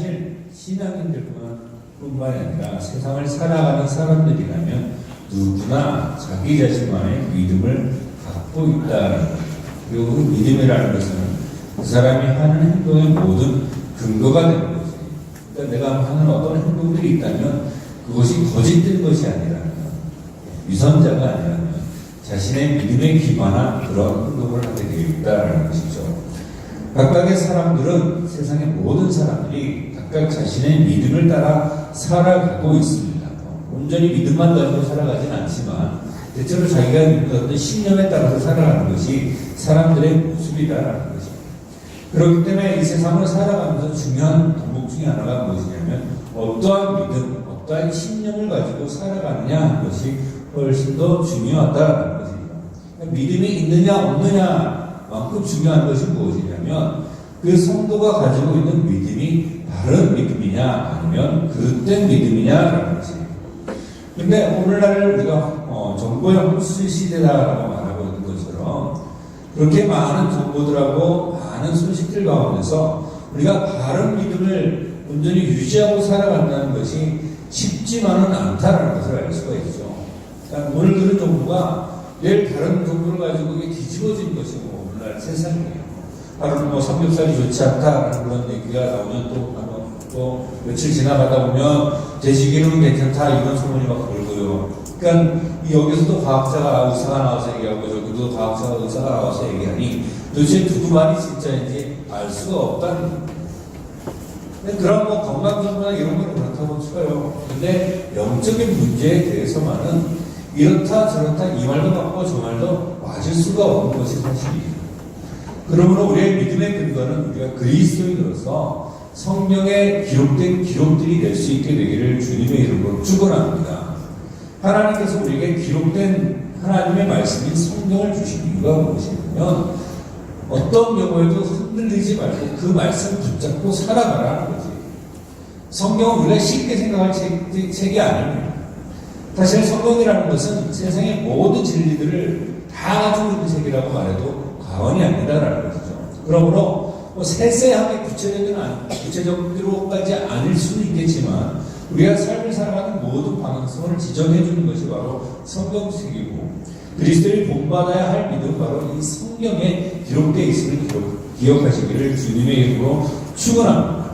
사실 신앙인들뿐만이 아니라 세상을 살아가는 사람들이라면 누구나 자기 자신만의 믿음을 갖고 있다는 것. 그리고 그 믿음이라는 것은 그 사람이 하는 행동의 모든 근거가 되는 거지. 그러니까 내가 하는 어떤 행동들이 있다면 그것이 거짓된 것이 아니라면, 위선자가 아니라면 자신의 믿음에 기반한 그런 행동을 하게 되어 있다는 것이죠. 각각의 사람들은, 세상의 모든 사람들이 각각 자신의 믿음을 따라 살아가고 있습니다. 온전히 믿음만 가지고 살아가진 않지만 대체로 자기가 믿는 어떤 신념에 따라서 살아가는 것이 사람들의 모습이다라는 것입니다. 그렇기 때문에 이 세상을 살아가면서 중요한 덕목 중에 하나가 무엇이냐면 어떠한 믿음, 어떠한 신념을 가지고 살아가느냐 하는 것이 훨씬 더 중요하다는 것입니다. 믿음이 있느냐 없느냐만큼 중요한 것이 무엇이냐면 그 성도가 가지고 있는 믿음이 바른 믿음이냐 아니면 그릇된 믿음이냐라는 것입니다. 근데 오늘날 우리가 정보의 홍수 시대다라고 말하고 있는 것처럼 그렇게 많은 정보들하고 많은 소식들 가운데서 우리가 바른 믿음을 온전히 유지하고 살아간다는 것이 쉽지만은 않다는 것을 알 수가 있죠. 그러니까 오늘 들은 정보가 내일 다른 정보를 가지고 이게 뒤집어진 것이 오늘날 세상이에요. 바로 삼겹살이 좋지 않다라는 그런 얘기가 나오면 또 며칠 지나가다 보면 돼지기름은 괜찮다 이런 소문이 막 돌고요. 그러니까 여기서도 과학자가 의사가 나와서 얘기하고 저기도 과학자가 의사가 나와서 얘기하니 도대체 누구 말이 진짜인지 알 수가 없다는 거예요. 그런 건강정보나 이런 건 그렇다고 쳐요. 근데 영적인 문제에 대해서만은 이렇다 저렇다 이 말도 맞고 저 말도 맞을 수가 없는 것이 사실이에요. 그러므로 우리의 믿음의 근거는 우리가 그리스도인으로서 성경에 기록된 기록들이 될 수 있게 되기를 주님의 이름으로 축원합니다. 하나님께서 우리에게 기록된 하나님의 말씀인 성경을 주신 이유가 무엇이냐면 어떤 경우에도 흔들리지 말고 그 말씀 붙잡고 살아가라는 거지. 성경은 우리가 쉽게 생각할 책이 아닙니다. 사실 성경이라는 것은 세상의 모든 진리들을 다 가지고 있는 책이라고 말해도 과언이 아니다라는 것이죠. 그러므로 세세하게 구체적으로까지 아닐 수는 있겠지만 우리가 삶을 살아가는 모든 방향성을 지정해 주는 것이 바로 성경책이고 그리스도를 본받아야 할 믿음은 바로 이 성경에 기록되어 있음을 기억하시기를 주님의 이름으로 축원합니다.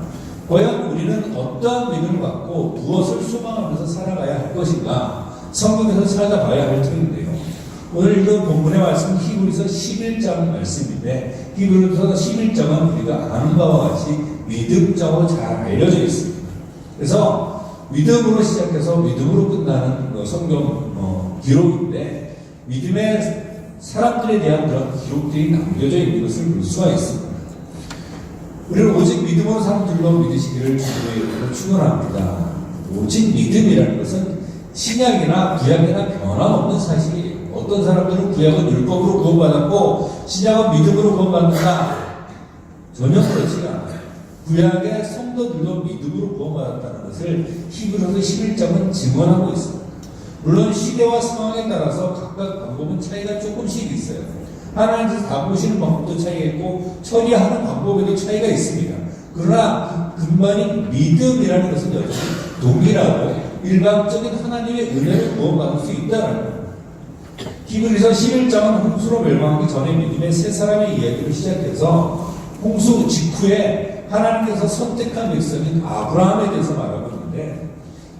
과연 우리는 어떠한 믿음을 갖고 무엇을 소망하면서 살아가야 할 것인가 성경에서 찾아봐야 할 터인데요. 오늘 읽은 본문의 말씀은 히브리서 11장 말씀인데 히브리서 11장은 우리가 아는 바와 같이 믿음자로 잘 알려져 있습니다. 그래서 믿음으로 시작해서 믿음으로 끝나는 성경 기록인데 믿음의 사람들에 대한 그런 기록들이 남겨져 있는 것을 볼 수가 있습니다. 우리는 오직 믿음으로 사람들로 믿으시기를 주님의 이름으로 축원합니다. 오직 믿음이라는 것은 신약이나 구약이나 변함없는 사실이에요. 어떤 사람들은 구약은 율법으로 구원받았고 신약은 믿음으로 구원받는다. 전혀 그렇지가 않아요. 구약의 성도들도 믿음으로 구원받았다는 것을 히브리서 11장은 증언하고 있습니다. 물론 시대와 상황에 따라서 각각 방법은 차이가 조금씩 있어요. 하나님께서 다 보시는 방법도 차이가 있고 처리하는 방법에도 차이가 있습니다. 그러나 근본인 믿음이라는 것은 여전히 동일하고 일반적인 하나님의 은혜를 구원받을 수 있다는 거예요. 히브리서 11장은 홍수로 멸망하기 전에 믿음의 세 사람의 이야기로 시작해서 홍수 직후에 하나님께서 선택한 백성인 아브라함에 대해서 말하고 있는데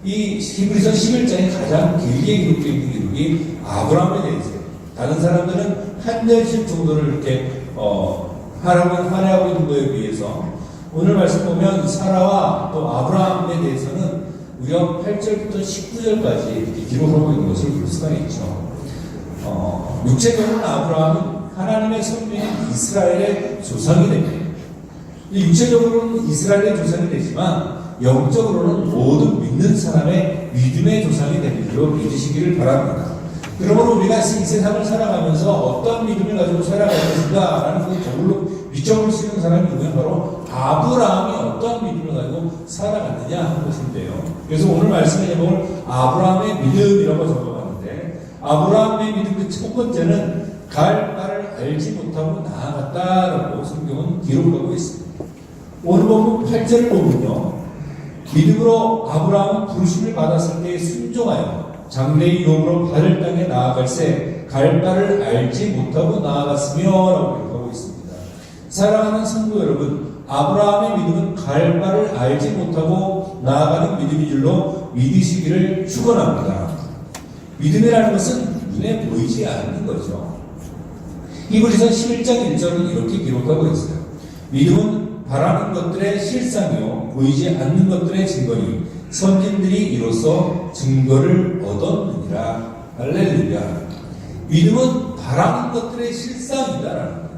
이 히브리서 11장에 가장 길게 기록되어 있는 기록이 아브라함에 대해서예요. 다른 사람들은 한 절씩 정도를 이렇게 활약하고 있는 것에 비해서 오늘 말씀 보면 사라와 또 아브라함에 대해서는 무려 8절부터 19절까지 이렇게 기록하고 있는 것을 볼 수가 있죠. 육체적으로는 아브라함은 하나님의 선민인 이스라엘의 조상이 됩니다. 육체적으로는 이스라엘의 조상이 되지만 영적으로는 모든 믿는 사람의 믿음의 조상이 되는 줄로 믿으시기를 바랍니다. 그러므로 우리가 이 세상을 살아가면서 어떤 믿음을 가지고 살아갈 것인가 라는 것을 저울로 비춰볼 수 있는 사람이 누구냐 바로 아브라함이 어떤 믿음을 가지고 살아갔느냐 하는 것인데요. 그래서 오늘 말씀의 제목을 아브라함의 믿음이라고 적어봤는데 아브라함의 믿음 그 첫 번째는 갈 바를 알지 못하고 나아갔다라고 성경은 기록하고 있습니다. 오늘 본문 8절을 보면요. 믿음으로 아브라함은 부르심을 받았을 때 순종하여 장래의 유업으로 받을 땅에 나아갈새 갈 바를 알지 못하고 나아갔으며 라고 기록하고 있습니다. 사랑하는 성도 여러분, 아브라함의 믿음은 갈 바를 알지 못하고 나아가는 믿음인 줄로 믿으시기를 축원합니다. 믿음이라는 것은 눈에 보이지 않는 거죠. 히브리서 11장 1절은 이렇게 기록하고 있어요. 믿음은 바라는 것들의 실상이요 보이지 않는 것들의 증거니 선진들이 이로써 증거를 얻었느니라. 할렐루야. 믿음은 바라는 것들의 실상이다라는 거예요.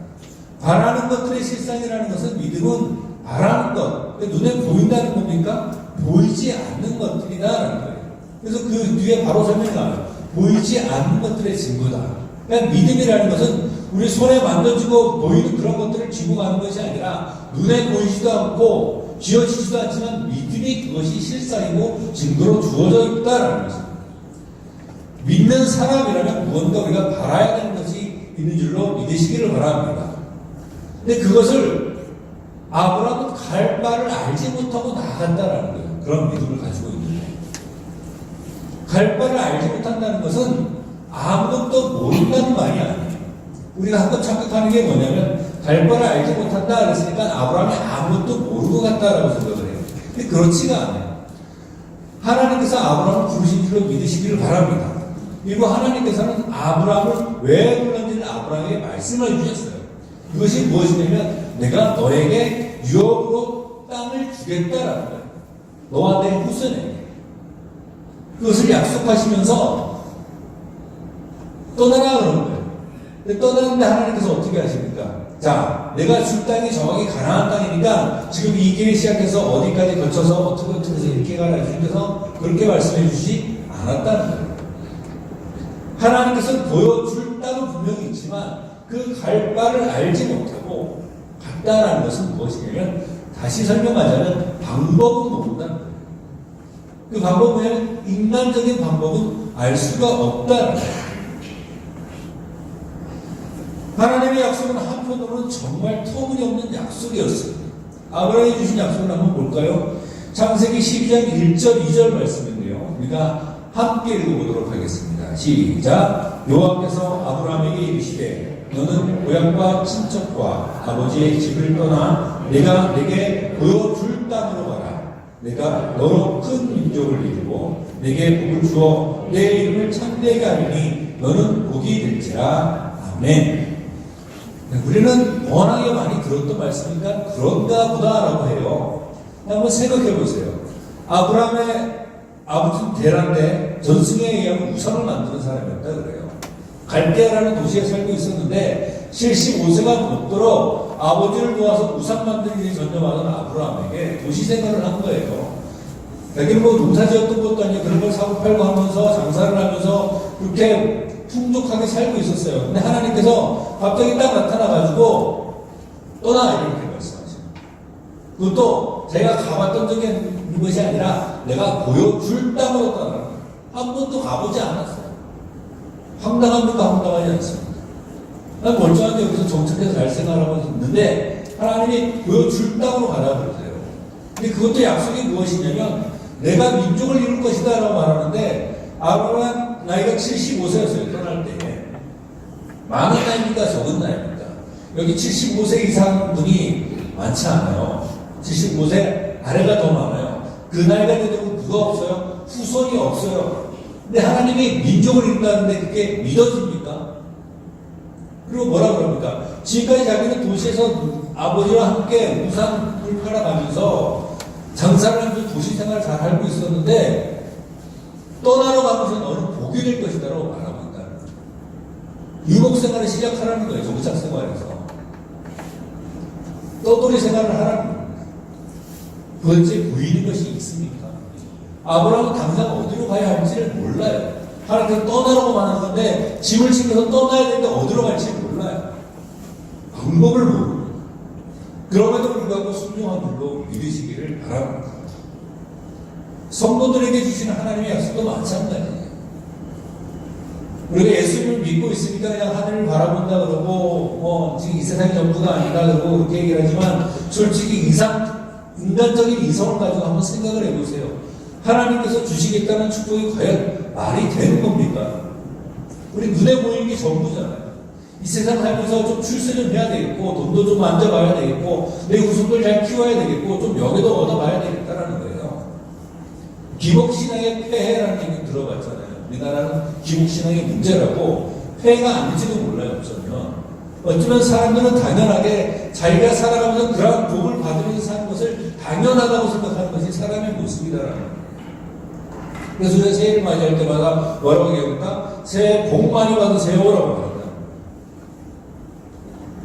바라는 것들의 실상이라는 것은 믿음은 바라는 것, 눈에 보인다는 겁니까? 보이지 않는 것들이다라는 거예요. 그래서 그 뒤에 바로 설명이 나와요. 보이지 않는 것들의 증거다. 그러니까 믿음이라는 것은 우리 손에 만져지고 보이는 그런 것들을 쥐고 가는 것이 아니라 눈에 보이지도 않고 쥐어지지도 않지만 믿음이 그것이 실상이고 증거로 주어져 있다라는 것입니다. 믿는 사람이라면 무언가 우리가 바라야 되는 것이 있는 줄로 믿으시기를 바랍니다. 근데 그것을 아브라함은 갈 바를 알지 못하고 나아간다라는 거예요. 그런 믿음을 가지고 있는 거예요. 갈 바를 알지 못한다는 것은 아무것도 모른다는 말이 아니에요. 우리가 한번 착각하는 게 뭐냐면 갈 바를 알지 못한다 그랬으니까 아브라함이 아무것도 모르고 갔다라고 생각을 해요. 근데 그렇지가 않아요. 하나님께서 아브라함을 부르신 줄로 믿으시기를 바랍니다. 그리고 하나님께서는 아브라함을 왜 불렀는지를 아브라함에게 말씀을 주셨어요. 이것이 무엇이냐면 내가 너에게 유업으로 땅을 주겠다라는 거예요. 너와 내 후손에게. 그것을 약속하시면서 떠나라 그런 거예요. 근데 떠나는데 하나님께서 어떻게 하십니까? 자, 내가 줄 땅이 정확히 가나안 땅이니까 지금 이 길을 시작해서 어디까지 거쳐서 어떻게 해서 이렇게 가라 주셔서 그렇게 말씀해 주시지 않았다는 거예요. 하나님께서 보여줄 땅은 분명히 있지만 그 갈 바를 알지 못하고 갔다라는 것은 무엇이냐면 다시 설명하자면 방법은 모른다는 거예요. 그 방법은 인간적인 방법은 알 수가 없다는 거예요. 하나님의 약속은 한편으로는 정말 터무니없는 약속이었어요. 아브라함이 주신 약속을 한번 볼까요? 창세기 12장 1절 2절 말씀인데요. 우리가 함께 읽어보도록 하겠습니다. 시작. 여호와께서 아브라함에게 이르시되 너는 고향과 친척과 아버지의 집을 떠나 내가 내게 보여줄 땅으로 가라. 내가 너로 큰 민족을 이루고 내게 복을 주어 내 이름을 창대하게 하리니 너는 복이 될지라. 아멘. 우리는 워낙에 많이 들었던 말씀이니까 그런가 보다라고 해요. 한번 생각해 보세요. 아브라함의 아버지는 데란데 전승에 의하면 우상을 만드는 사람이었다 그래요. 갈대아라는 도시에 살고 있었는데 75세가 넘도록 아버지를 도와서 우상 만들기 위해 전념하던 아브라함에게 도시 생활을 한 거예요. 여기는 뭐 농사 지었던 것도 아니고 그런 걸 사고 팔고 하면서 장사를 하면서 그렇게 풍족하게 살고 있었어요. 근데 하나님께서 갑자기 딱 나타나가지고 떠나 이렇게 말씀하시죠. 그것도 제가 가봤던 적이 있는 것이 아니라 내가 보여줄 땅으로 떠나라. 한 번도 가보지 않았어요. 황당합니까? 황당하지 않습니다. 난 멀쩡한데 여기서 정착해서 잘 생활하고 있는데 하나님이 보여줄 땅으로 가라 그러세요. 근데 그것도 약속이 무엇이냐면 내가 민족을 이룰 것이다 라고 말하는데 아브라함 나이가 75세였어요. 떠날 때. 많은 나이입니까? 적은 나이입니까? 여기 75세 이상 분이 많지 않아요. 75세 아래가 더 많아요. 그 나이가 되도 누가 없어요? 후손이 없어요. 근데 하나님이 민족을 이룬다는데 그게 믿어집니까? 그리고 뭐라 그럽니까? 지금까지 자기는 도시에서 아버지와 함께 우상을 팔아가면서 장사를 하면서 도시 생활을 잘 알고 있었는데 떠나러 가면서 너는 복이 될 것이다 라고 말하고 있다는 거예요. 유목 생활을 시작하라는 거예요. 정착 생활에서. 떠돌이 생활을 하라는 거예요. 도대체 보이는 것이 있습니까? 아브라함은 당장 어디로 가야 할지를 몰라요. 하나님께서 떠나라고만 하는 건데 짐을 챙겨서 떠나야 되는데 어디로 갈지 몰라요. 방법을 모르고 그럼에도 불구하고 순종한 줄로 믿으시기를 바랍니다. 성도들에게 주시는 하나님의 약속도 마찬가지예요. 우리가 예수님을 믿고 있으니까 그냥 하늘을 바라본다 그러고 지금 이 세상이 전부가 아니다 그러고 그렇게 얘기를 하지만 솔직히 인간적인 이성을 가지고 한번 생각을 해보세요. 하나님께서 주시겠다는 축복이 과연 말이 되는 겁니까? 우리 눈에 보이는 게 전부잖아요. 이 세상 살면서 좀 출세 좀 해야 되겠고, 돈도 좀 만져봐야 되겠고, 내 후손들 잘 키워야 되겠고, 좀 여기도 얻어봐야 되겠다라는 거예요. 기복신앙의 폐해라는 얘기 들어봤잖아요. 우리나라는 기복신앙의 문제라고 폐해가 아닐지도 몰라요, 어쩌면 사람들은 당연하게 자기가 살아가면서 그러한 복을 받으면서 사는 것을 당연하다고 생각하는 것이 사람의 모습이다라는 거예요. 그래서 우리가 새해를 맞이할 때마다 뭐라고 얘기합니까? 새해 복 많이 받으세요라고 합니다.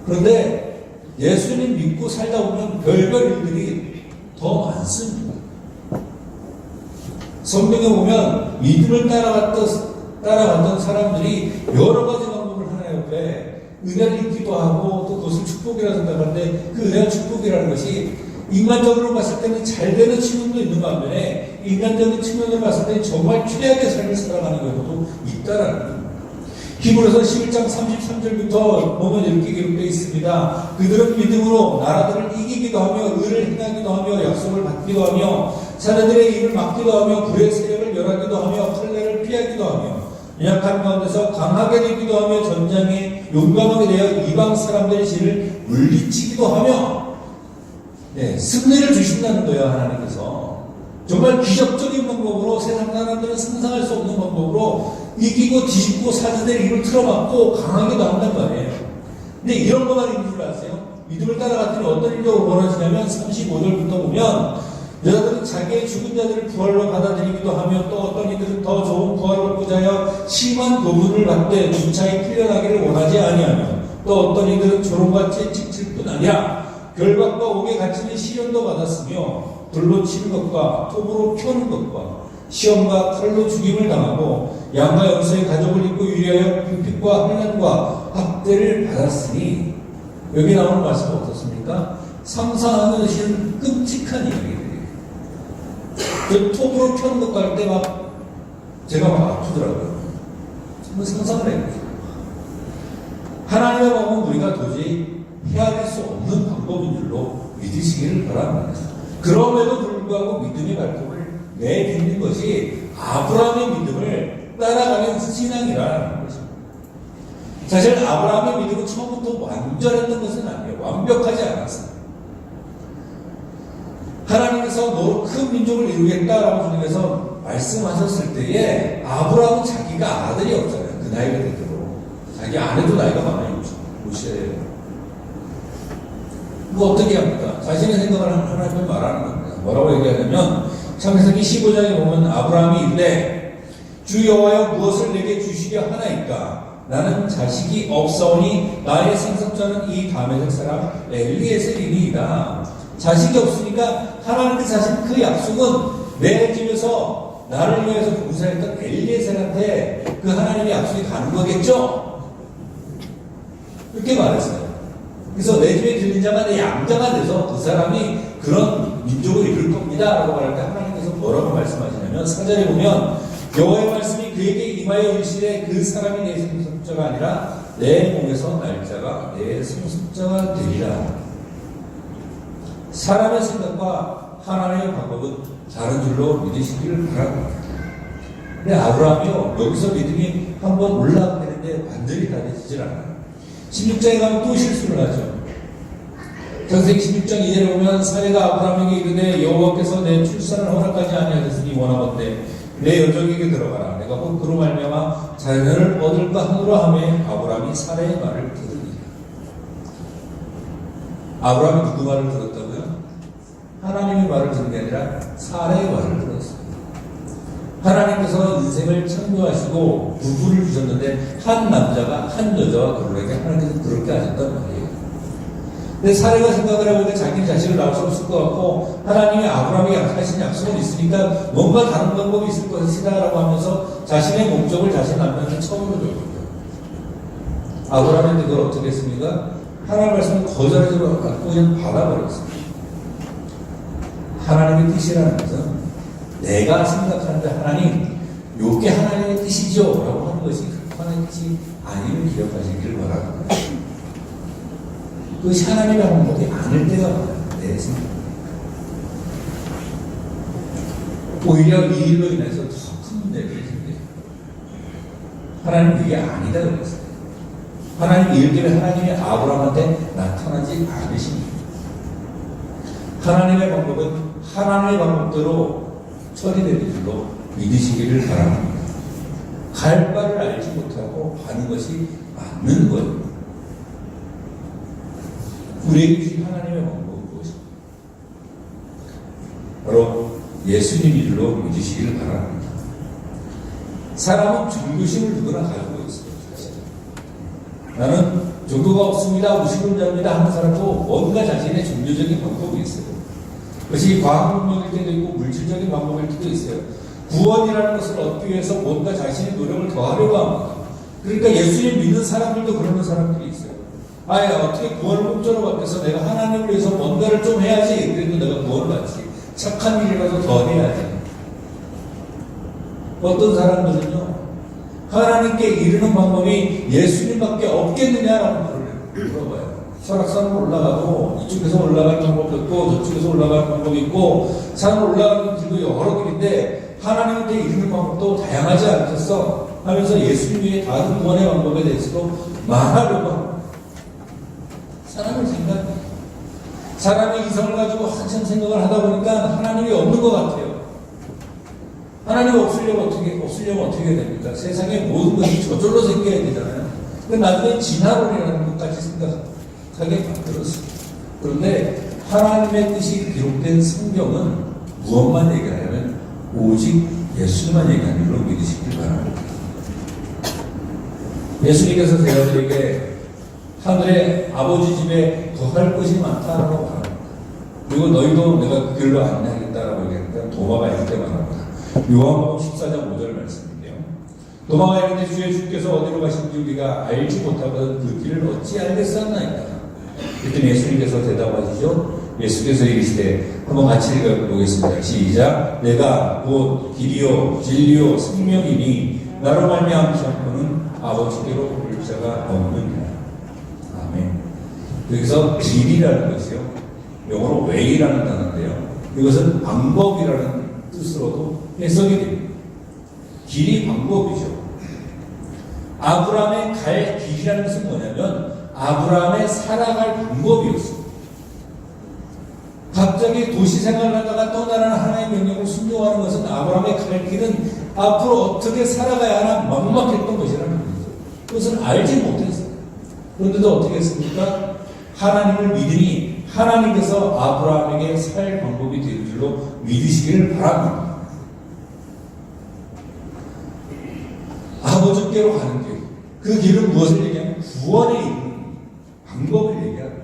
그런데 예수님 믿고 살다 보면 별별 일들이 더 많습니다. 성경에 보면 믿음을 따라갔던 사람들이 여러 가지 방법을 하나 옆에 은혜를 입기도 하고 또 그것을 축복이라 생각하는데 그 은혜와 축복이라는 것이 인간적으로 봤을 때는 잘 되는 측면도 있는 반면에 인간적인 측면으로 봤을 때는 정말 최악의 삶을 살아가는 경우도 있다라는 거예요. 히브리서 11장 33절부터 보면 이렇게 기록되어 있습니다. 그들은 믿음으로 나라들을 이기기도 하며 의를 행하기도 하며 약속을 받기도 하며 자녀들의 일을 막기도 하며 불의 세력을 멸하기도 하며 칼날을 피하기도 하며 연약한 가운데서 강하게 되기도 하며 전장에 용감하게 되어 이방 사람들의 진을 물리치기도 하며 승리를 주신다는 거예요. 하나님께서 정말 기적적인 방법으로 세상 사람들은 상상할 수 없는 방법으로 이기고 뒤집고 사자들의 입을 틀어막고 강하게도 한단 말이에요. 근데 이런 것만 있는 줄 아세요? 믿음을 따라갔더니 어떤 일도 벌어지냐면 35절부터 보면 여자들은 자기의 죽은 자들을 부활로 받아들이기도 하며 또 어떤 이들은 더 좋은 부활을 얻고자 하여 심한 고문을 받되 주차에 풀려나기를 원하지 아니하며 또 어떤 이들은 조롱과 채찍질 뿐 아니라 결박과 옥에 갇히는 시련도 받았으며 불로 치는 것과 톱으로 펴는 것과 시험과 칼로 죽임을 당하고 양과 염소의 가죽을 입고 유리하여 궁핍과 환난과 학대를 받았으니 여기 나오는 말씀은 어떻습니까? 상상하는 것이 끔찍한 이야기예요. 그 톱으로 펴는 것도 할 때 막 제가 막 아프더라고요. 한번 상상을 해보세요. 하나님의 마음은 우리가 도저히 헤아릴 수 없는 방법인 줄로 믿으시기를 바랍니다. 그럼에도 불구하고 믿음의 발톱을 내딛는 것이 아브라함의 믿음을 따라가는 신앙이라는 것입니다. 사실 아브라함의 믿음은 처음부터 완전했던 것은 아니에요. 완벽하지 않았어요. 하나님께서 너로 큰 민족을 이루겠다라고 주님께서 말씀하셨을 때에 아브라함은 자기가 아들이 없잖아요. 그 나이가 되도록. 자기 아내도 나이가 많아요. 모세예요. 뭐 어떻게 합니까? 자신의 생각을 하나님께 말하는 겁니다. 뭐라고 얘기하냐면 창세기 15장에 보면 아브라함이 이르되 주 여호와여 무엇을 내게 주시려 하나이까? 나는 자식이 없사오니 나의 상속자는 이 다메섹 사람 엘리에셀이니이다. 자식이 없으니까 하나님께서 하신 그 약속은 내 집에서 나를 위해서 봉사했던 엘리에셀한테 그 하나님의 약속이 가는 거겠죠? 이렇게 말했어요. 그래서 내 집에 들린 자가 내 양자가 돼서 그 사람이 그런 민족을 이룰 겁니다 라고 말할 때 하나님께서 뭐라고 말씀하시냐면 4절에 보면 여호와의 말씀이 그에게 임하여 이르시되 그 사람이 내 상속자가 아니라 내 몸에서 날 자가 내 상속자가 되리라. 사람의 생각과 하나님의 방법은 다른 줄로 믿으시기를 바랍니다. 근데 아브라함이요 여기서 믿음이 한번 올라가는데 완전히 다 되지질 않아요. 16장에 가면 또 실수를 하죠. 창세기 16장 2절에 보면 사례가 아브라함에게 이르되 여호와께서 내 출산을 허락하지 아니하셨으니 원하건대 내 여종에게 들어가라. 내가 곧 그로 말미암아 자녀를 얻을까 하노라 하매 아브라함이 사례의 말을 들으니. 아브라함이 누구 말을 들었다고요? 하나님의 말을 들은 게 아니라 사례의 말을 들었어요. 하나님께서 인생을 창조하시고 부부를 주셨는데 한 남자가 한 여자와 결혼하게 하나님께서 그렇게 하셨단 말이에요. 근데 사례가 생각을 해보니까 자기 자식을 낳을 수 없을 것 같고 하나님이 아브라함에게 하신 약속은 있으니까 뭔가 다른 방법이 있을 것이다라고 하면서 자신의 목적을 자신 남편에게 처음으로 줬거든요. 아브라함이 그걸 어떻게 했습니까? 하나님의 말씀을 거절하지 않고 그냥 받아버렸습니다. 하나님의 뜻이라는 것은 내가 생각하는데 하나님, 요게 하나님의 뜻이죠 라고 하는 것이 하나님의 뜻이 아니면 기억하시기를 바랍니다. 그것이 하나님의 방법이 아닐 때가 많아요. 내 생각. 오히려 이 일로 인해서 더 큰 문제를 생겨요. 하나님 그게 아니다 그랬어요. 하나님 이일 때문에 하나님이 아브라함한테 나타나지 않으십니다. 하나님의 방법은 하나님의 방법대로 처리되는 줄로 믿으시기를 바랍니다. 갈 바를 알지 못하고 가는 것이 맞는 거예요. 우리에게 주신 하나님의 방법은 무엇입니까? 바로 예수님 일로 믿으시기를 바랍니다. 사람은 종교심을 누구나 가지고 있어요. 사실. 나는 종교가 없습니다, 무신론자입니다 하는 사람도 뭔가 자신의 종교적인 방법이 있어요. 그것이 과학 능력일 때도 있고 물질적인 방법일 때도 있어요. 구원이라는 것을 얻기 위해서 뭔가 자신의 노력을 더하려고 합니다. 그러니까 예수님 믿는 사람들도 그러는 사람들이 있어요. 아예 어떻게 구원을 공짜로 받겠어? 내가 하나님을 위해서 뭔가를 좀 해야지. 그래도 내가 구원을 받지. 착한 일이라도 더 해야지. 어떤 사람들은요, 하나님께 이르는 방법이 예수님밖에 없겠느냐라고 물어봐요. 설악산으로 올라가도 이쪽에서 올라가는 방법도 있고 저쪽에서 올라가는 방법이 있고 산으로 올라가는 길도 여러 길인데 하나님한테 이르는 방법도 다양하지 않겠어? 하면서 예수님 외에 다른 구원의 방법에 대해서도 말하려고 합니다. 사람을 생각해. 사람이 이성을 가지고 한참 생각을 하다 보니까 하나님이 없는 것 같아요. 하나님이 없으려면 어떻게 됩니까? 세상의 모든 것이 저절로 생겨야 되잖아요. 근데 나중에 진화론이라는 것까지 생각하게 만들었어요. 그런데 하나님의 뜻이 기록된 성경은 무엇만 얘기하냐면 오직 예수만 얘기하는 걸로 믿으시길 바랍니다. 예수님께서 제자들에게 하늘에 아버지 집에 더할 것이 많다라고 말합니다. 그리고 너희도 내가 그 길로 안내하겠다라고 얘기하니까 도마가 이렇게 말합니다. 요한복음 14장 5절 말씀인데요. 도마가 이르되 주의 주께서 어디로 가신지 우리가 알지 못하거든 그 길을 어찌 알겠사나이까. 그랬더니 예수님께서 대답하시죠. 예수께서 이르시되 한번 같이 읽어보겠습니다. 시작. 내가 곧 길이요 진리요 생명이니 나로 말미암지 않고는 아버지께로 올 자가 없느니라. 아멘. 여기서 길이라는 것이요, 영어로 way라는 단어인데요, 이것은 방법이라는 뜻으로도 해석이 됩니다. 길이 방법이죠. 아브라함의 갈 길이라는 것은 뭐냐면 아브라함의 살아갈 방법이었습니다. 갑자기 도시 생활을 하다가 떠나는 하나님의 명령을 순종하는 것은 아브라함의 갈 길은 앞으로 어떻게 살아가야 하나 막막했던 것이라는 거죠. 그것을 알지 못했어요. 그런데도 어떻게 했습니까? 하나님을 믿으니 하나님께서 아브라함에게 살 방법이 될 줄로 믿으시기를 바랍니다. 아버지께로 가는 길, 그 길은 무엇을 얘기하면 구원에 이르는 방법을 얘기합니다.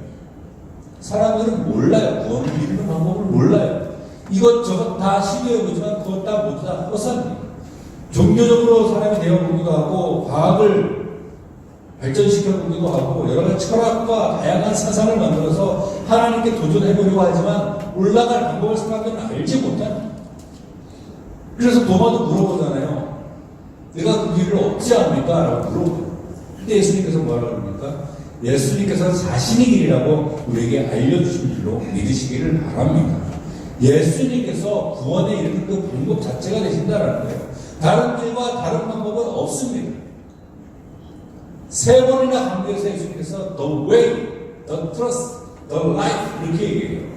사람들은 몰라요. 구원을 이루는 방법을 몰라요. 이것저것 다 시도해보지만 그것 다 모두 다 허사입니다. 종교적으로 사람이 되어보기도 하고 과학을 발전시켜보기도 하고 여러 가지 철학과 다양한 사상을 만들어서 하나님께 도전해보려고 하지만 올라갈 방법을 사람들은 알지 못합니다. 그래서 도마도 물어보잖아요. 내가 그 길을 어찌 합니까? 라고 물어봐요. 근데 예수님께서 뭐라고 합니까? 예수님께서 자신의 길이라고 우리에게 알려주신 줄로 믿으시기를 바랍니다. 예수님께서 구원에 이르는 그 방법 자체가 되신다는 거예요. 다른 길과 다른 방법은 없습니다. 세 번이나 강조해서 예수님께서 the way, the truth, the life 이렇게 얘기해요.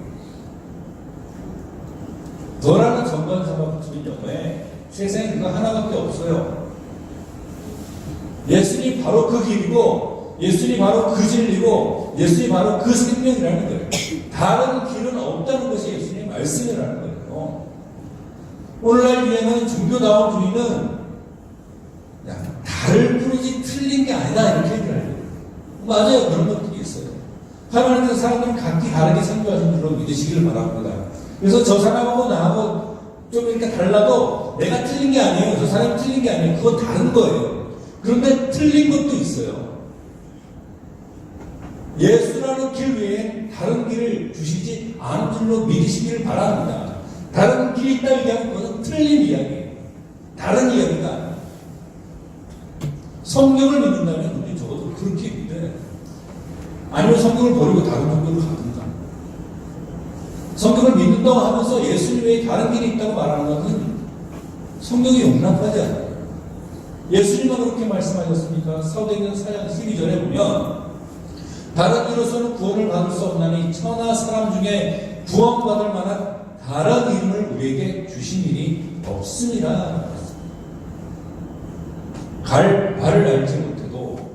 더라는 전관사가 붙인 영어에 세상에 그거 하나밖에 없어요. 예수님 바로 그 길이고 예수님 바로 그 진리고 예수님 바로 그 생명이라는 거예요. 다른 길은 없다는 것이 예수님의 말씀이라는 거예요. 오늘날 유행하는 종교다운 주의는 다를 뿐이지 틀린 게 아니다 이렇게 얘기를 해요. 맞아요. 그런 것들이 있어요. 하나님께서 사람들은 각기 다르게 창조하신 줄로 믿으시기를 바랍니다. 그래서 저 사람하고 나하고 좀 이렇게 달라도 내가 틀린 게 아니에요. 저 사람이 틀린 게 아니에요. 그건 다른 거예요. 그런데 틀린 것도 있어요. 예수라는 길 외에 다른 길을 주시지 않은 줄로 믿으시기를 바랍니다. 다른 길이 있다 얘기하면 그것은 틀린 이야기예요. 다른 이야기가 아니에요. 성경을 믿는다면 우리 적어도 그렇게 믿어야 돼요. 아니면 성경을 버리고 다른 종교를 가든가. 성경을 믿는다고 하면서 예수님 외에 다른 길이 있다고 말하는 것은 성경이 용납하지 않아요. 예수님은 그렇게 말씀하셨습니까? 사도행전 4장 12절에 보면 다른 이로서는 구원을 받을 수 없나니 천하 사람 중에 구원받을 만한 다른 이름을 우리에게 주신 일이 없습니다. 갈 바를 알지 못해도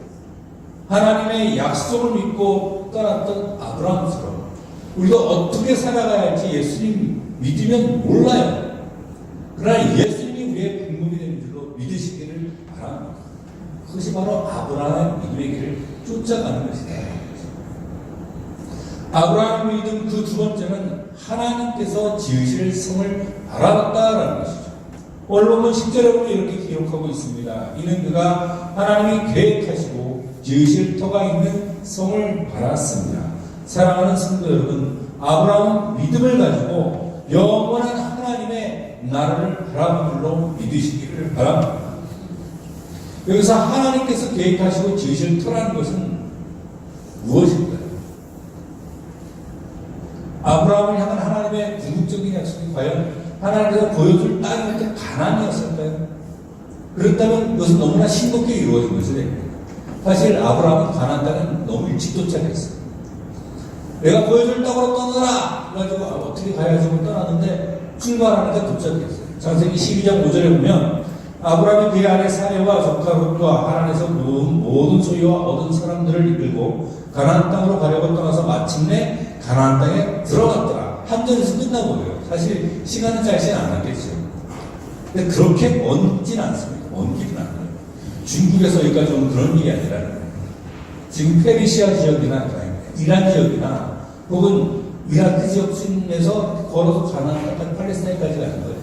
하나님의 약속을 믿고 떠났던 아브라함처럼 우리가 어떻게 살아가야 할지 예수님 믿으면 몰라요. 그러나 예수님이 우리의 분급이 되는 줄로 믿으시기를 바랍니다. 그것이 바로 아브라함의 믿음의 길을 쫓아가는 것이다. 아브라함의 믿음 그 두 번째는 하나님께서 지으실 성을 바라봤다라는 것이죠. 원로문 10절에 보면 이렇게 기록하고 있습니다. 이는 그가 하나님이 계획하시고 지으실 터가 있는 성을 바랐습니다. 사랑하는 성도 여러분, 아브라함은 믿음을 가지고 영원한 하나님의 나라를 바라본 줄로 믿으시기를 바랍니다. 여기서 하나님께서 계획하시고 지으실 터라는 것은 무엇일까요? 아브라함을 향한 하나님의 궁극적인 약속이 과연 하나님께서 보여줄 땅이 가나안이었을까요? 그렇다면 그것은 너무나 싱겁게 이루어진 것이 됩니다. 사실 아브라함은 가나안 땅에 너무 일찍 도착했어요. 내가 보여줄 땅으로 떠나라! 그래가지고 어떻게 가야지 하고 떠났는데 출발하니까 도착했어요. 창세기 12장 5절에 보면 아브라함이 그의 아내 사레와 조카 롯과 하란에서 모든 소유와 얻은 사람들을 이끌고 가나안 땅으로 가려고 떠나서 마침내 가나안 땅에 들어갔더라. 한전에서 끝나버려요. 사실 시간은 짧지는 않았겠죠. 근데 그렇게 먼진 않습니다. 먼 길은 않아요. 중국에서 여기까지 오는 그런 일이 아니라는 거예요. 지금 페르시아 지역이나 이란 지역이나 혹은 이라크 지역쯤에서 걸어서 가나안 땅까지 팔레스타인까지 가는 거예요.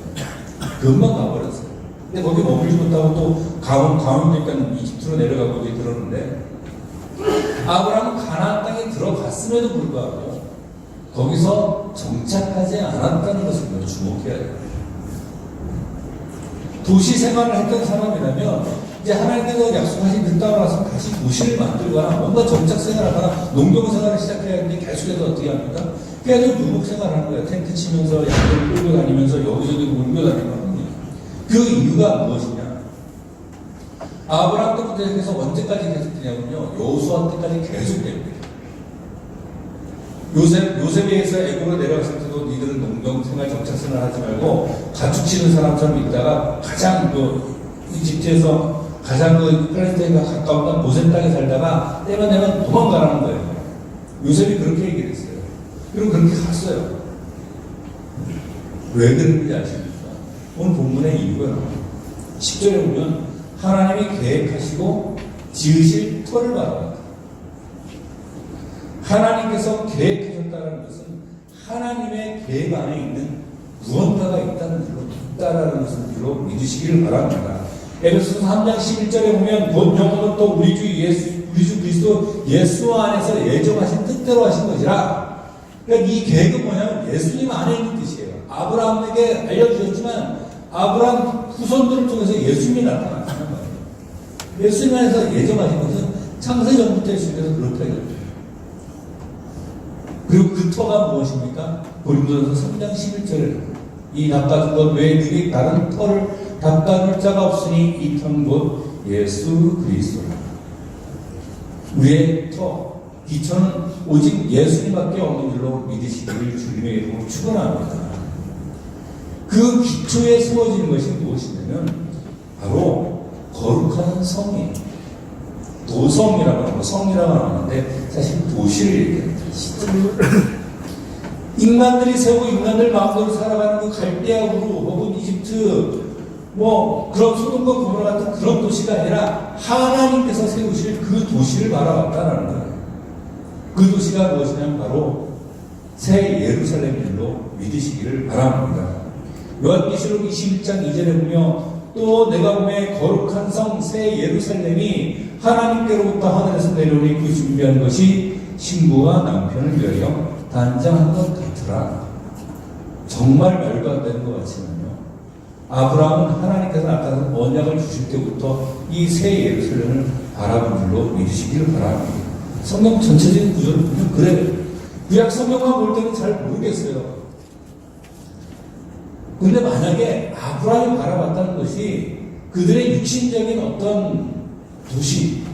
금방 가버렸어요. 근데 거기 머물지 못하고 또 가운데니까 이집트로 내려가고 이제 들었는데 아브라함은 가나안 땅에 들어갔음에도 불구하고 거기서 정착하지 않았다는 것을 주목해야 돼요. 도시 생활을 했던 사람이라면 이제 하나님께서 약속하신 그 땅을 와서 다시 도시를 만들거나 뭔가 정착 생활하거나 농경 생활을 시작해야 하는데 계속해서 어떻게 합니까? 계속 유목 생활하는 거예요. 텐트 치면서 양들 끌고 다니면서 여기저기 옮겨 다니거든요. 그 이유가 무엇이냐? 아브라함 때부터 해서 언제까지 계속되냐면요. 여호수아 때까지 계속됩니다. 요셉에서 애굽으로 내려갔을 때도 니들은 농경생활 정착생활 하지 말고 가축 치는 사람처럼 있다가 가장 이집트에서 가장 팔레스타인과 가까운 모세 땅에 살다가 때만 되면 도망가라는 거예요. 요셉이 그렇게 얘기를 했어요. 그리고 그렇게 갔어요. 왜 그런지 아십니까? 오늘 본문의 이유가 나와요. 10절에 보면 하나님이 계획하시고 지으실 터를 말합니다. 하나님께서 계획하셨다는 것은 하나님의 계획 안에 있는 무언가가 있다는 것을 줄로 믿으시기를 바랍니다. 에베소서 3장 11절에 보면 곧 영혼은 또 우리 주 그리스도 예수 안에서 예정하신 뜻대로 하신 것이라. 그러니까 이 계획은 뭐냐면 예수님 안에 있는 뜻이에요. 아브라함에게 알려주셨지만 아브라함 후손들을 통해서 예수님이 나타나는 거예요. 예수님 안에서 예정하신 것은 창세전부터 예수님께서 그렇다 이거죠. 그리고 그 터가 무엇입니까? 고린도전서 3장 11절에 이 닦아준 것 외에 너희 다른 터를 닦아줄 자가 없으니 이 터는 곧 예수 그리스도라. 우리의 터, 기초는 오직 예수님밖에 없는 줄로 믿으시기를 주님의 이름으로 축원합니다. 그 기초에 세워지는 것이 무엇이냐면 바로 거룩한 성이에요. 도성이라고 하고 성이라고 하는데 사실 도시를 얘기합니다. 인간들이 세우고 인간들 마음대로 살아가는 그 갈대아우르 혹은 이집트 그런 소돔과 고모라 같은 그런 도시가 아니라 하나님께서 세우실 그 도시를 바라봤다는 거예요. 그 도시가 무엇이냐면 바로 새 예루살렘인 줄로 믿으시기를 바랍니다. 요한계시록 21장 2절에 보면 또 내가 보매 거룩한 성 새 예루살렘이 하나님께로부터 하늘에서 내려오니 그 준비한 것이 신부와 남편을 위하여 단장한 것 같으라. 정말 말도 안 되는 것 같지만요. 아브라함은 하나님께서 나타나서 언약을 주실 때부터 이 새 예루살렘을 바라본 줄로 믿으시기를 바랍니다. 성경 전체적인 구조를 보면 그래요. 구약 성경만 볼 때는 잘 모르겠어요. 근데 만약에 아브라함이 바라봤다는 것이 그들의 육신적인 어떤 도시,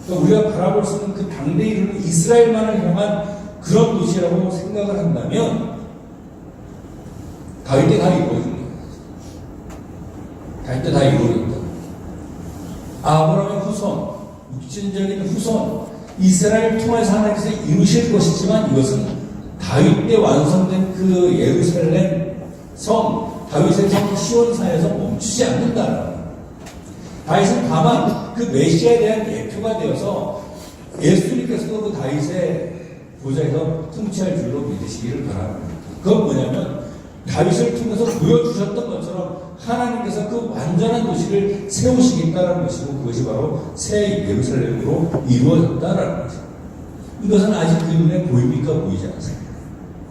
그러니까 우리가 바라볼 수 있는 그 당대 이르는 이스라엘만을 향한 그런 도시라고 생각을 한다면 다윗 때 다 이루어진 거예요. 다윗 때 다 이루어졌다. 아브라함의 후손, 육신적인 후손, 이스라엘을 통해서 하나님께서 이루실 것이지만 이것은 다윗 때 완성된 그 예루살렘 성, 다윗의 성 시온산에서 멈추지 않는다. 다윗은 다만 그 메시아에 대한 예표가 되어서 예수님께서도 그 다윗의 보좌에서 통치할 줄로 믿으시기를 바랍니다. 그건 뭐냐면 다윗을 통해서 보여주셨던 것처럼 하나님께서 그 완전한 도시를 세우시겠다는 것이고 그것이 바로 새 예루살렘으로 이루어졌다라는 것입니다. 이것은 아직 그 눈에 보입니까? 보이지 않습니다.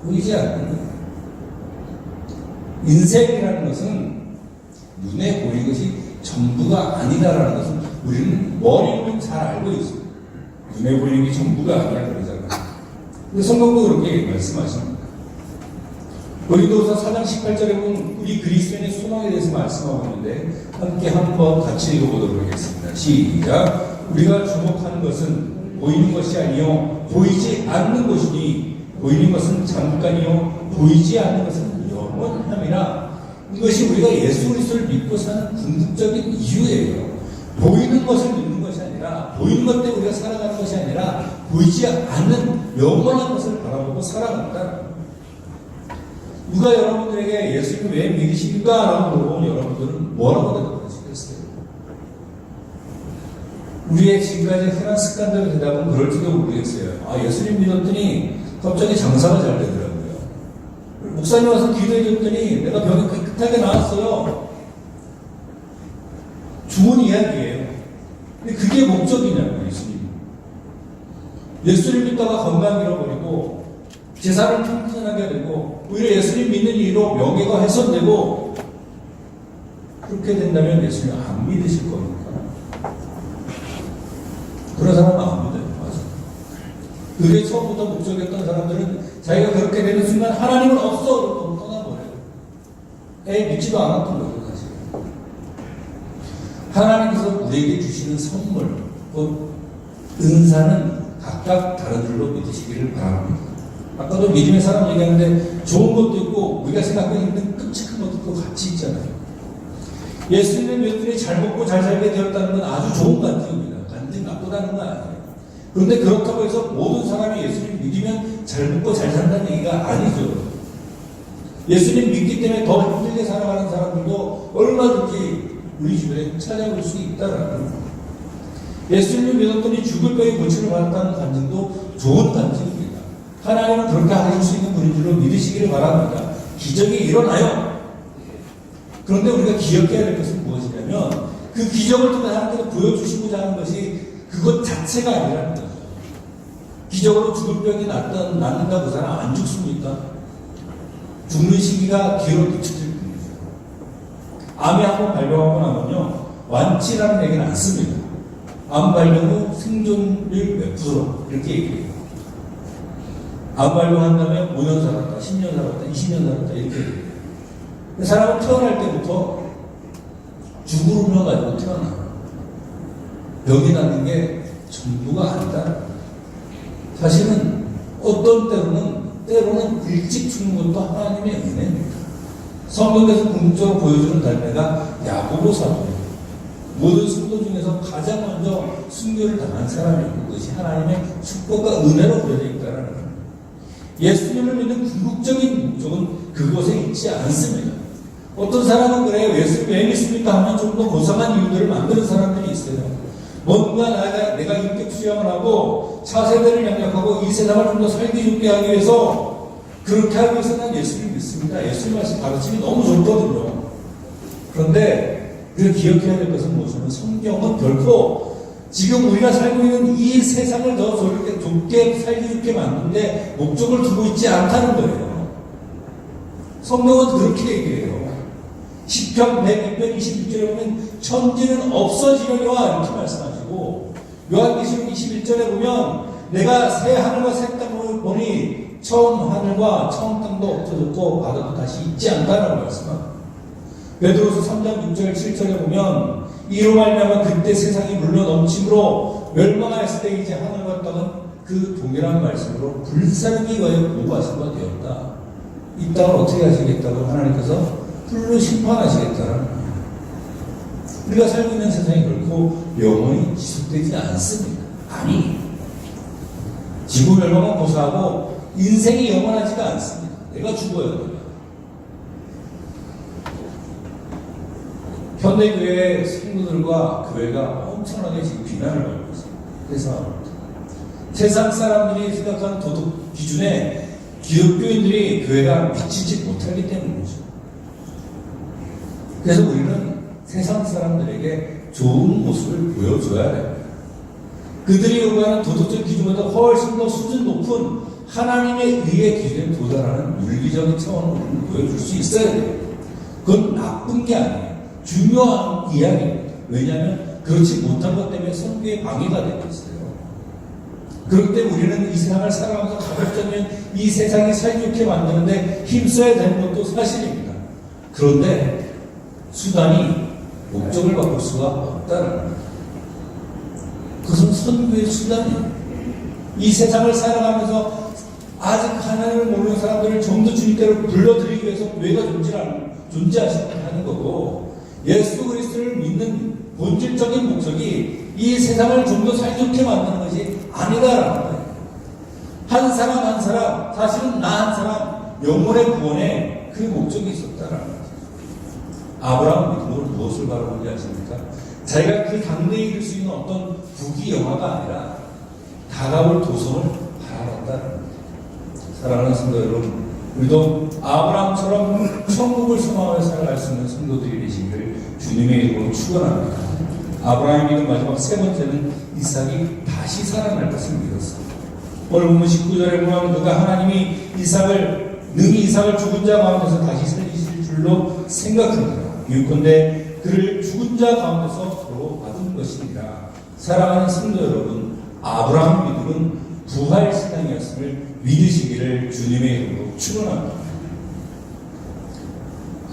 보이지 않는 거예요. 인생이라는 것은 눈에 보이는 것이 전부가 아니다라는 것은 우리는 머리로는 잘 알고 있습니다. 눈에 보이는 게 전부가 아니야 그러잖아요. 근데 성경도 그렇게 말씀하십니다. 고린도서 4장 18절에 보면 우리 그리스도인의 소망에 대해서 말씀하고 있는데 함께 한번 같이 읽어보도록 하겠습니다. 시작. 우리가 주목하는 것은 보이는 것이 아니요 보이지 않는 것이니 보이는 것은 잠깐이요 보이지 않는 것은 영원함이라. 이것이 우리가 예수 그리스도를 믿고 사는 궁극적인 이유예요. 보이는 것을 믿는 것이 아니라 보이는 것 때문에 우리가 살아가는 것이 아니라 보이지 않는 영원한 것을 바라보고 살아간다. 누가 여러분들에게 예수님을 왜 믿으십니까? 라고 물어보면 여러분들은 뭐라고 대답하시겠어요? 우리의 지금까지 흔한 습관대로 대답은 그럴지도 모르겠어요. 아, 예수님 믿었더니 갑자기 장사가 잘 되더라고요. 목사님 와서 기도해줬더니 내가 병이 깨끗하게 나았어요. 좋은 이야기예요. 근데 그게 목적이냐고요, 예수님. 예수를 믿다가 건강 잃어버리고 재산을 튼튼하게 되고 오히려 예수님 믿는 이유로 명예가 훼손되고 그렇게 된다면 예수님 안 믿으실 겁니까? 그런 사람은 안 믿어요. 맞아. 그게 처음부터 목적이었던 사람들은 자기가 그렇게 되는 순간 하나님은 없어 그러고 떠나버려요. 믿지도 않았던 거죠 사실. 하나님께서 우리에게 주시는 선물 곧 은사는 각각 다른 줄로 믿으시기를 바랍니다. 아까도 믿음의 사람 얘기하는데 좋은 것도 있고 우리가 생각하는 힘든 끔찍한 것도 있고 같이 있잖아요. 예수님의 믿음이 잘 먹고 잘 살게 되었다는 건 아주 좋은 간증입니다. 간증 나쁘다는 건 아니에요. 그런데 그렇다고 해서 모든 사람이 예수님 믿으면 잘 먹고 잘 산다는 얘기가 아니죠. 예수님 믿기 때문에 더 힘들게 살아가는 사람들도 얼마든지 우리 주변에 찾아볼 수 있다라는 거예요. 예수님 믿었더니 죽을 병에 고침을 받았다는 간증도 좋은 간증입니다. 하나님은 그렇게 하실 수 있는 분인 줄로 믿으시기를 바랍니다. 기적이 일어나요. 그런데 우리가 기억해야 될 것은 무엇이냐면 그 기적을 통해 하나님께서 보여주시고자 하는 것이 그것 자체가 아니라는 거죠. 기적으로 죽을 병이 낫는다 그 사람 안 죽습니까? 죽는 시기가 뒤로 뒤쳐질 뿐이죠. 암이 한번 발병하고 나면요 완치라는 얘기는 안 씁니다. 암 발병 후 생존율 몇 프로 이렇게 얘기해요. 암 발병한 다음에 5년 살았다, 10년 살았다, 20년 살았다 이렇게 얘기해요. 사람은 태어날 때부터 죽으며 가지고 태어나요. 병이 낫는 게 전부가 아니다. 사실은 어떤 때로는 일찍 죽는 것도 하나님의 은혜입니다. 성경에서 궁극적으로 보여주는 달매가 야고보 사도예요. 모든 성도 중에서 가장 먼저 순교를 당한 사람이고 그것이 하나님의 축복과 은혜로 그려져 있다는 거예요. 예수님을 믿는 궁극적인 목적은 그곳에 있지 않습니다. 어떤 사람은 그래요. 예수님 왜 믿습니까? 하면 좀 더 고상한 이유들을 만드는 사람들이 있어요. 뭔가 내가 인격 수양을 하고 차세대를 양력하고 이 세상을 좀 더 살기 좋게 하기 위해서 그렇게 하기 위해서 난 예수님 믿습니다. 예수님 말씀 가르침이 너무 좋거든요. 그런데 우리가 기억해야 될 것은 무엇이냐면 성경은 결코 지금 우리가 살고 있는 이 세상을 더 좋게 살기 좋게 만드는데 목적을 두고 있지 않다는 거예요. 성경은 그렇게 얘기해요. 시편 102편 26절에 보면 천지는 없어지려니와 이렇게 말씀하시고 요한계시록 21절에 보면 내가 새 하늘과 새 땅을 보니 처음 하늘과 처음 땅도 없어졌고 바다도 다시 있지 않다라고 말씀합니다. 베드로서 3장 6절 7절에 보면 이로 말미암아 그때 세상이 물러 넘침으로 멸망하였을 때 이제 하늘과 땅은 그 동일한 말씀으로 불사르기 위하여 공부하신 바 되었다. 이 땅을 어떻게 하시겠다고 하나님께서 불로 심판하시겠다라는 거예요. 우리가 살고 있는 세상이 결코 영원히 지속되지 않습니다. 아니, 지구 멸망은 고사하고 인생이 영원하지가 않습니다. 내가 죽어요. 현대교회 성도들과 교회가 엄청나게 지금 비난을 받고 있습니다. 세상 사람들이 생각하는 도덕 기준에 기독교인들이 교회가 미치지 못하기 때문이죠. 그래서 우리는 세상 사람들에게 좋은 모습을 보여줘야 됩니다. 그들이 요구하는 도덕적 기준보다 훨씬 더 수준 높은 하나님의 의의 기준에 도달하는 윤리적인 차원을 우리는 보여줄 수 있어야 돼요. 그건 나쁜 게 아니에요. 중요한 이야기입니다. 왜냐하면 그렇지 못한 것 때문에 선교에 방해가 되고 있어요. 그렇기 때문에 우리는 이 세상을 살아가면서 가급적이면 이 세상이 살좋게 만드는데 힘써야 되는 것도 사실입니다. 그런데 수단이 목적을 바꿀 수가 없다는 겁니다. 그것은 선교의 수단이에요. 이 세상을 살아가면서 아직 하나님을 모르는 사람들을 좀 더 주님께로 불러들이기 위해서 교회가 존재하는 거고, 예수 그리스도를 믿는 본질적인 목적이 이 세상을 좀 더 살좋게 만드는 것이 아니다라는 거예요. 한 사람 한 사람, 사실은 나 한 사람 영혼의 구원에 그 목적이 있었다라는 거죠. 아브라함 믿음으로 무엇을 바라보는지 아십니까? 자기가 그 당대에 이룰 수 있는 어떤 부귀영화가 아니라 다가올 도성을 바라봤다는 거예요. 사랑하는 성도 여러분, 우리도 아브라함처럼 천국을 소망하며 살아갈 수 있는 성도들이 되시기를 주님의 이름으로 축원합니다. 아브라함의 믿음 마지막 세 번째는 이삭이 다시 살아날 것을 믿었습니다. 오늘 본문 19절에 보면 그가 하나님이 능히 이삭을 죽은 자 가운데서 다시 살리실 줄로 생각합니다. 유컨대 그를 죽은 자 가운데서 바로 받은 것이니라. 사랑하는 성도 여러분, 아브라함 믿음은 부활 신앙이었음을 믿으시기를 주님의 이름으로 축원합니다.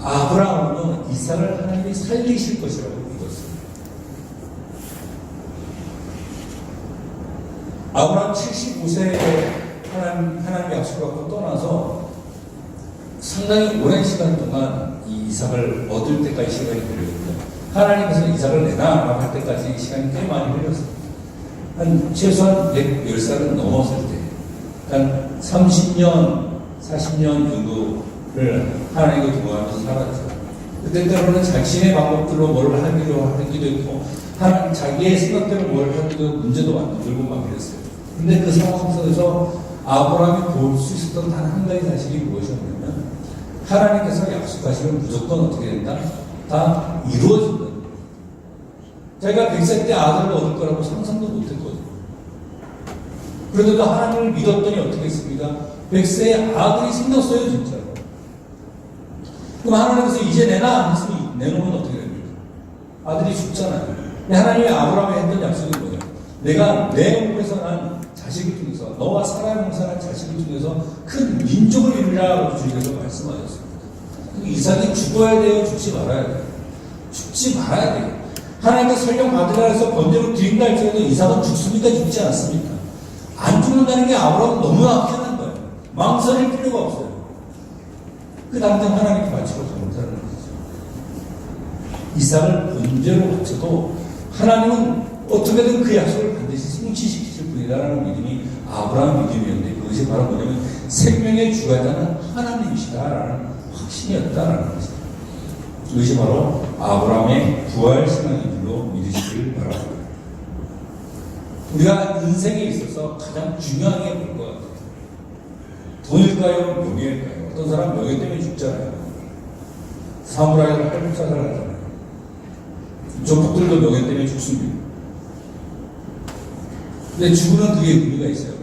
아브라함은 이삭을 하나님이 살리실 것이라고 믿었습니다. 아브라함 75세에 하나님의 약속을 받고 떠나서 상당히 오랜 시간 동안 이 이삭을 얻을 때까지 시간이 걸렸거든요. 하나님께서 이삭을 내놔라고 할 때까지 시간이 꽤 많이 걸렸습니다. 최소한 110살은 넘었을 때, 한 30년, 40년 정도를 하나님과 동행하면서 살았죠. 그때 때로는 자신의 방법들로 뭘 하기도 했고, 하나님 자기의 생각대로 뭘 하기도 문제도 만들고 막 그랬어요. 근데 그 상황 속에서 아브라함이 볼 수 있었던 단 한 가지 사실이 무엇이었냐면, 하나님께서 약속하시면 무조건 어떻게 된다? 다 이루어진다. 자기가 100세 때 아들을 얻을 거라고 상상도 못했거든요. 그런데도 하나님을 믿었더니 어떻게 했습니까? 100세에 아들이 생겼어요, 진짜로. 그럼 하나님께서 이제 내놔 했으면 내놓으면 어떻게 됩니까? 아들이 죽잖아요. 근데 하나님이 아브라함에 했던 약속이 뭐냐? 내가 내 몸에서 난 자식을 통해서, 너와 사라의 몸에서 난 자식을 통해서 큰 민족을 이루리라고 주님께서 말씀하셨습니다. 이삭이 죽어야 돼요? 죽지 말아야 돼요? 죽지 말아야 돼요. 하나님께서 설령 받으라 해서 번제로 드린다 할지라도 이삭은 죽습니까? 죽지 않습니까? 안 죽는다는 게 아브라함은 너무나 편한 거예요. 망설일 필요가 없어요. 그 당장 하나님께 바치고 잘못하는 거죠. 이삭을 번제로 바쳐도 하나님은 어떻게든 그 약속을 반드시 성취시키실 분이다라는 믿음이 아브라함 믿음이었는데, 그것이 바로 뭐냐면 생명의 주관자는 하나님이시다라는 확신이었다라는 것입니다. 그것이 바로 아브라함의 부활 신앙인 줄로 믿으시길 바랍니다. 우리가 인생에 있어서 가장 중요하게 볼 것 같아요. 돈일까요? 명예일까요? 어떤 사람 명예 때문에 죽잖아요. 사무라이를 할부자살 하잖아요. 조폭들도 명예 때문에 죽습니다. 근데 죽으면 그게 의미가 있어요.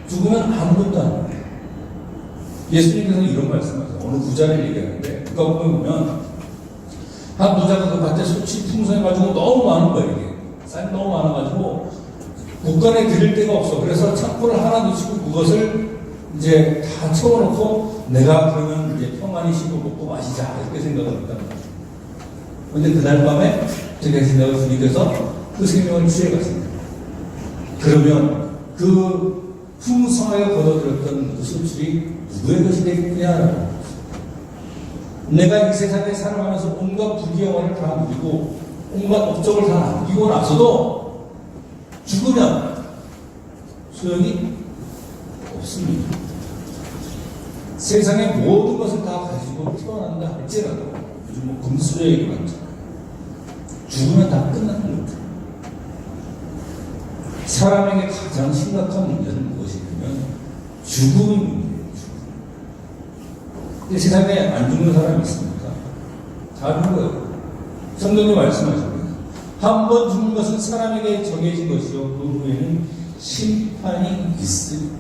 죽으면 아무것도 안 돼요. 예수님께서는 이런 말씀하세요. 어느 부자를 얘기하는데, 누가 보면 한 부자가 그 밭에 솥이 풍성해가지고 너무 많은 거예요. 이게 쌀이 너무 많아가지고 국간에 드릴 데가 없어. 그래서 창고를 하나 놓치고 그것을 이제 다 채워놓고 내가 그러면 이제 평안히 쉬고 먹고 마시자 이렇게 생각을 했단 말이에요. 근데 그날 밤에 제가 생각을 주님께서 그 생명을 취해갔습니다. 그러면 그 풍성하게 거둬들였던 그 수출이 누구의 것이 되겠느냐라고. 내가 이 세상에 살아가면서 온갖 부귀영화를 다 누리고 온갖 업적을 다 남기고 나서도 죽으면 소용이 없습니다. 세상의 모든 것을 다 가지고 태어난다 할지라도 요즘 뭐 금수저 얘기 많잖아요. 죽으면 다 끝나는 거죠. 사람에게 가장 심각한 문제는 무엇이냐면 죽음의 문제예요. 근데 세상에 안 죽는 사람이 있습니까? 다 죽어요. 성경이 말씀하십니다. 한 번 죽는 것은 사람에게 정해진 것이요 그 후에는 심판이 있습니다.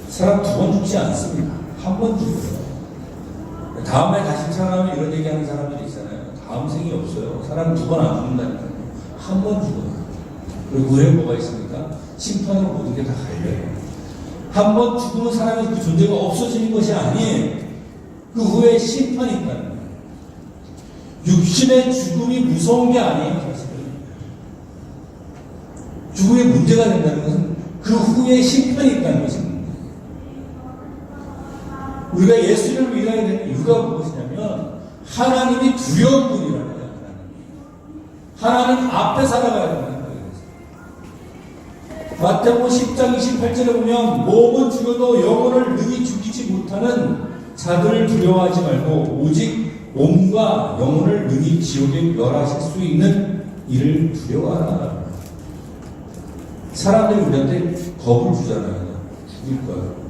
사람 두 번 죽지 않습니다. 한 번 죽어요. 다음에 다시 태어나면 이런 얘기하는 사람들이 있잖아요. 다음 생이 없어요. 사람 두 번 안 죽는다니까요. 한 번 죽어요. 그리고 후에 뭐가 있습니까? 심판으로 모든 게 다 갈려요. 한 번 죽으면 사람의 그 존재가 없어지는 것이 아니에요. 그 후에 심판이 있다는 거예요. 육신의 죽음이 무서운 게 아니에요. 사실은. 죽음의 문제가 된다는 것은 그 후에 심판이 있다는 것입니다. 우리가 예수를 믿어야 되는 이유가 무엇이냐면 하나님이 두려운 분이라는 거예요. 하나님 앞에 살아가야 된다는 거예요. 마태복음 10장 28절에 보면 몸은 죽여도 영혼을 능히 죽이지 못하는 자들을 두려워하지 말고 오직 몸과 영혼을 능히 지옥에 멸하실 수 있는 이를 두려워하라. 사람들이 우리한테 겁을 주잖아요. 죽일 거예요.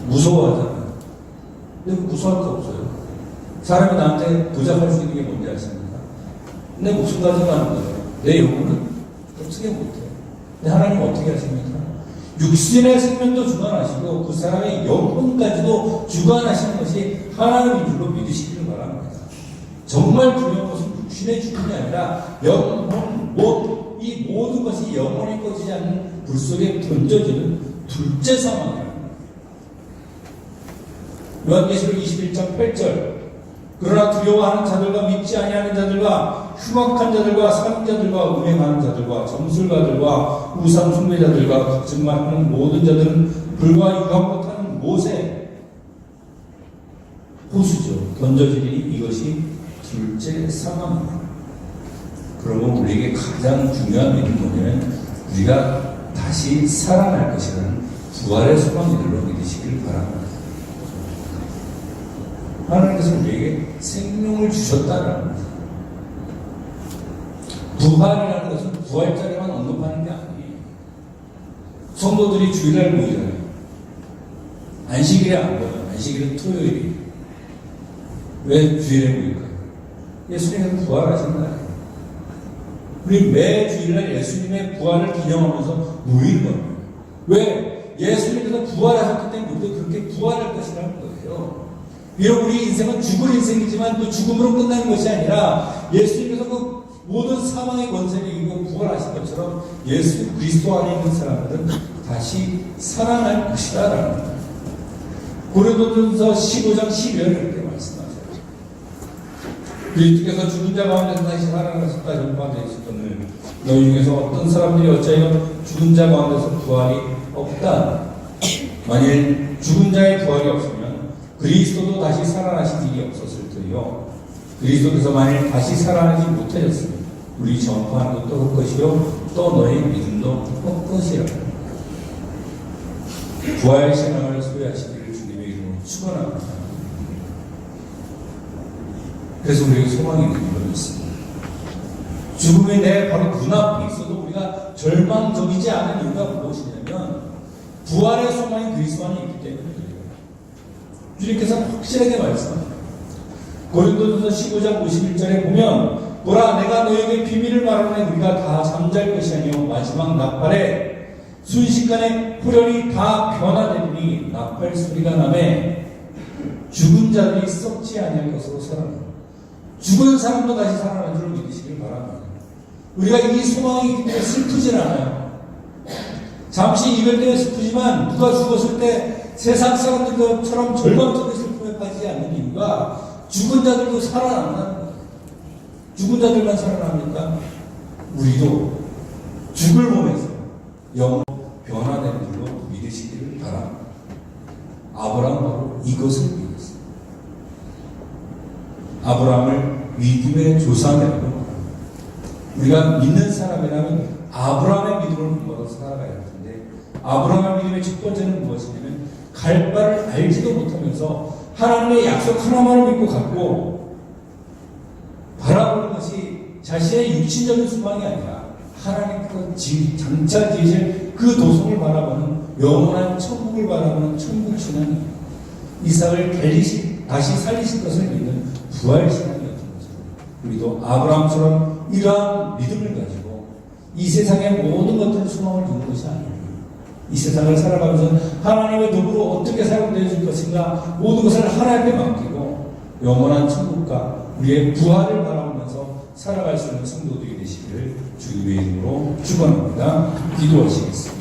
무서워하잖아요. 근데 무서워할 거 없어요. 사람이 나한테 도작할 수 있는 게 뭔지 아십니까? 내 목숨 가지고 하는 거예요. 내 영혼은 어떻게 못해요. 근데 하나님 어떻게 하십니까? 육신의 생명도 주관하시고 그 사람의 영혼까지도 주관하시는 것이 하나님인 줄로 믿으시기를 바랍니다. 정말 중요한 것은 육신의 죽음이 아니라 영혼, 이 모든 것이 영혼이 꺼지지 않는 불 속에 던져지는 둘째 상황이에요. 요한계시록 21장 8절 그러나 두려워하는 자들과 믿지 아니하는 자들과 흉악한 자들과 살인자들과 음행하는 자들과 점술가들과 우상 숭배자들과 각증만하는 모든 자들은 불과 유황 못하는 못에 호수죠. 던져지니 이것이 둘째 상황입니다. 그러면 우리에게 가장 중요한 믿음은 뭐냐면 우리가 다시 살아날 것이라는 부활의 소망이들로 믿으시길 바랍니다. 하나님께서 우리에게 생명을 주셨다는 겁니다. 부활이라는 것은 부활절에만 언급하는 게 아니에요. 성도들이 주일날 모이잖아요. 안식일에 안 모여요. 안식일은 토요일이에요. 왜 주일에 모일까요? 예수님은 부활하신 날이에요. 우리 매 주일날 예수님의 부활을 기념하면서 모이는 거예요. 왜? 예수님께서 부활하셨기 때문에 우리도 그렇게 부활할 것이라는 거예요. 비록 우리 인생은 죽을 인생이지만 그 죽음으로 끝나는 것이 아니라 예수님께서 그 모든 사망의 권세를 이기고 부활하신 것처럼 예수 그리스도 안에 있는 사람들은 다시 살아날 것이다 라는 거예요. 고린도전서 15장 12절에 이렇게 말씀하세요. 그리스도께서 죽은 자 가운데서 다시 살아나셨다 전파되어 있었던 너희 중에서 어떤 사람들이 어찌하여 죽은 자 가운데서 부활이 없다. 만일 죽은 자의 부활이 없으면 그리스도도 다시 살아나신 일이 없었을 터이요. 그리스도께서 만일 다시 살아나지 못하셨으면 우리 전파하는 것도 헛것이요 또 너의 믿음도 헛것이라. 부활 신앙을 소유하시기를 주님의 이름으로 축원합니다. 그래서 우리에게 소망이 있는 걸 믿습니다. 죽음이 내 바로 눈앞에 있어도 우리가 절망적이지 않은 이유가 무엇이냐면 부활의 소망이 그리스도 안에 있기 때문에 주님께서 확실하게 말씀합니다. 고린도전서 15장 51절에 보면 보라 내가 너에게 비밀을 말하노니 우리가 다 잠잘 것이 아니요 마지막 나팔에 순식간에 후련이 다 변화되니 나팔 소리가 나매 죽은 자들이 썩지 아니할 것으로 살아나. 죽은 사람도 다시 살아나는 줄 믿으시길 바랍니다. 우리가 이 소망이 있기 때문에 슬프진 않아요. 잠시 이별되어 슬프지만 누가 죽었을 때 세상 사람들처럼 절망적인 슬픔에 빠지지 않는 이유가 죽은 자들도 살아난다는 거예요. 죽은 자들만 살아납니까? 우리도 죽을 몸에서 영으로 변화되는 줄로 믿으시기를 바랍니다. 아브라함은 바로 이것을 믿었어요. 아브라함을 믿음의 조상이라고 말합니다. 우리가 믿는 사람이라면 아브라함의 믿음을 본받아서 살아가야 할 텐데, 아브라함의 믿음의 첫 번째는 무엇이냐면 갈 바를 알지도 못하면서 하나님의 약속 하나만을 믿고 갖고 바라보는 것이 자신의 육신적인 수망이 아니라 하나님께서 장차 지으실 그 도성을 바라보는 영원한 천국을 바라보는 천국 신앙이, 이삭을 다시 살리실 것을 믿는 부활 신앙이었던 거죠. 우리도 아브라함처럼 이러한 믿음을 가지고 이 세상의 모든 것들을 소망을 두는 것이 아닙니다. 이 세상을 살아가면서 하나님의 도구로 어떻게 사용되어 줄 것인가, 모든 것을 하나님께 맡기고 영원한 천국과 우리의 부활을 바라보면서 살아갈 수 있는 성도들이 되시기를 주님의 이름으로 축원합니다. 기도하시겠습니다.